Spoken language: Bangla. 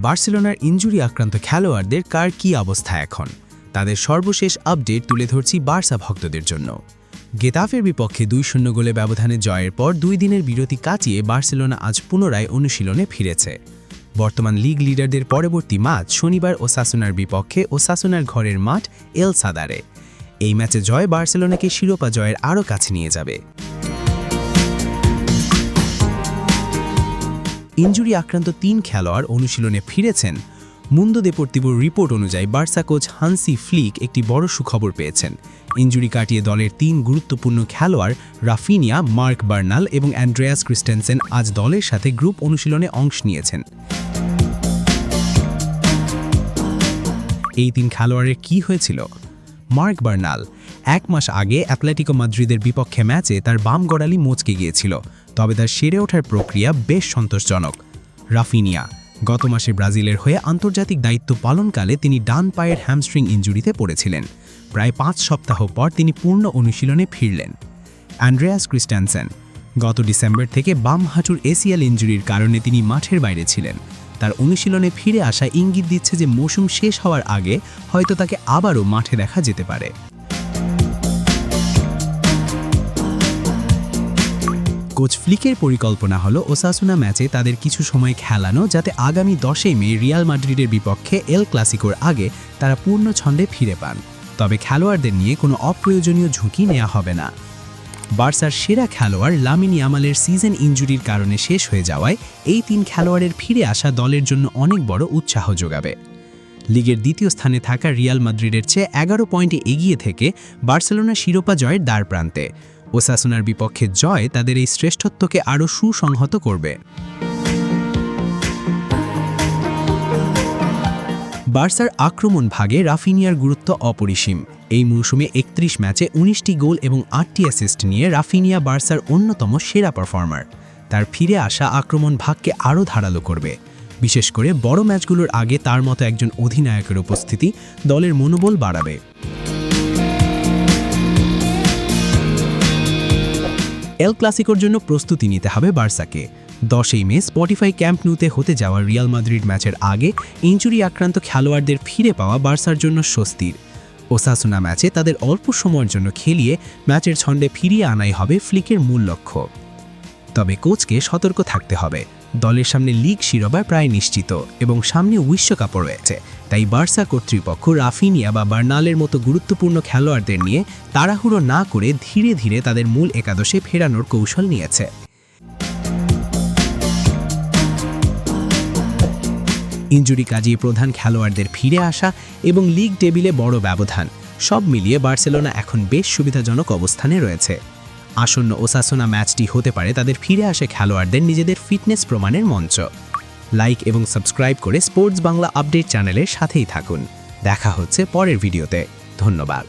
বার্সেলোনার ইনজুরি আক্রান্ত খেলোয়াড়দের কার কী অবস্থা এখন তাদের সর্বশেষ আপডেট তুলে ধরছি বার্সা ভক্তদের জন্য। গেতাফের বিপক্ষে 2-0 গোলে ব্যবধানে জয়ের পর 2 দিনের বিরতি কাটিয়ে বার্সেলোনা আজ পুনরায় অনুশীলনে ফিরেছে। বর্তমান লিগ লিডারদের পরবর্তী ম্যাচ শনিবার ওসাসুনার বিপক্ষে ওসাসুনার ঘরের মাঠ এল সাদারে। এই ম্যাচে জয় বার্সেলোনাকে শিরোপা জয়ের আরও কাছে নিয়ে যাবে। ইনজুরি আক্রান্ত 3 খেলোয়াড় অনুশীলনে ফিরেছেন। মুন্দো দেপোর্তিভোর রিপোর্ট অনুযায়ী বার্সা কোচ হান্সি ফ্লিক একটি বড় সুখবর পেয়েছেন। ইনজুরি কাটিয়ে দলের 3 গুরুত্বপূর্ণ খেলোয়াড় রাফিনিয়া, মার্ক বার্নাল এবং অ্যান্ড্রেয়াস ক্রিস্টেনসেন আজ দলের সাথে গ্রুপ অনুশীলনে অংশ নিয়েছেন। এই 3 খেলোয়াড়ের কি হয়েছিল? মার্ক বার্নাল 1 মাস আগে অ্যাটলেটিকো মাদ্রিদের বিপক্ষে ম্যাচে তার বাম গড়ালি মচকে গিয়েছিল, তবে তার সেরে ওঠার প্রক্রিয়া বেশ সন্তোষজনক। রাফিনিয়া গত মাসে ব্রাজিলের হয়ে আন্তর্জাতিক দায়িত্ব পালনকালে তিনি ডান পায়ের হ্যামস্ট্রিং ইনজুরিতে পড়েছিলেন। প্রায় 5 সপ্তাহ পর তিনি পূর্ণ অনুশীলনে ফিরলেন। অ্যান্ড্রেয়াস ক্রিস্টেনসেন গত ডিসেম্বর থেকে বাম হাঁটুর এসিএল ইনজুরির কারণে তিনি মাঠের বাইরে ছিলেন। তার অনুশীলনে ফিরে আসা ইঙ্গিত দিচ্ছে যে মৌসুম শেষ হওয়ার আগে হয়তো তাকে আবারও মাঠে দেখা যেতে পারে। কোচ ফ্লিকের পরিকল্পনা হলো ওসাসুনা ম্যাচে তাদের কিছু সময় খেলানো, যাতে আগামী 10 মে রিয়াল মাদ্রিদের বিপক্ষে এল ক্লাসিকোর আগে তারা পূর্ণ ছন্দে ফিরে পান। তবে খেলোয়াড়দের নিয়ে কোনো অপ্রয়োজনীয় ঝুঁকি নেওয়া হবে না। বার্সার সেরা খেলোয়াড় লামিন ইয়ামালের সিজন ইনজুরির কারণে শেষ হয়ে যাওয়ায় এই 3 খেলোয়াড়ের ফিরে আসা দলের জন্য অনেক বড় উৎসাহ যোগাবে। লিগের দ্বিতীয় স্থানে থাকা রিয়াল মাদ্রিদের চেয়ে 11 পয়েন্টে এগিয়ে থেকে বার্সেলোনা শিরোপা জয়ের দ্বার প্রান্তে। ওসাসুনার বিপক্ষে জয় তাদের এই শ্রেষ্ঠত্বকে আরও সুসংহত করবে। বার্সার আক্রমণ ভাগে রাফিনিয়ার গুরুত্ব অপরিসীম। এই মৌসুমে 31 ম্যাচে 19টি গোল এবং 8টি অ্যাসিস্ট নিয়ে রাফিনিয়া বার্সার অন্যতম সেরা পারফর্মার। তার ফিরে আসা আক্রমণ ভাগকে আরও ধারালো করবে। বিশেষ করে বড় ম্যাচগুলোর আগে তার মতো একজন অধিনায়কের উপস্থিতি দলের মনোবল বাড়াবে। এল ক্লাসিকোর জন্য প্রস্তুতি নিতে হবে বার্সাকে। 10 মে স্পটিফাই ক্যাম্প নুতে হতে যাওয়া রিয়াল মাদ্রিদ ম্যাচের আগে ইনজুরি আক্রান্ত খেলোয়াড়দের ফিরে পাওয়া বার্সার জন্য স্বস্তির। ওসাসুনা ম্যাচে তাদের অল্প সময়ের জন্য খেলিয়ে ম্যাচের ছন্দে ফিরিয়ে আনাই হবে ফ্লিকের মূল লক্ষ্য। তবে কোচকে সতর্ক থাকতে হবে। দলের সামনে লিগ শিরোপা প্রায় নিশ্চিত এবং সামনে বিশ্বকাপও রয়েছে। তাই বার্সা কর্তৃপক্ষ রাফিনিয়া বা বার্নালের মতো গুরুত্বপূর্ণ খেলোয়াড়দের নিয়ে তাড়াহুড়ো না করে ধীরে ধীরে তাদের মূল একাদশে ফেরানোর কৌশল নিয়েছে। ইনজুরি কাজিয়ে প্রধান খেলোয়াড়দের ফিরে আসা এবং লিগ টেবিলে বড় ব্যবধান সব মিলিয়ে বার্সেলোনা এখন বেশ সুবিধাজনক অবস্থানে রয়েছে। আসন্ন ওসাসুনা ম্যাচটি হতে পারে তাদের ফিরে আসে খেলোয়াড়দের নিজেদের ফিটনেস প্রমাণের মঞ্চ। লাইক এবং সাবস্ক্রাইব করে স্পোর্টস বাংলা আপডেট চ্যানেলের সাথেই থাকুন। দেখা হচ্ছে পরের ভিডিওতে। ধন্যবাদ।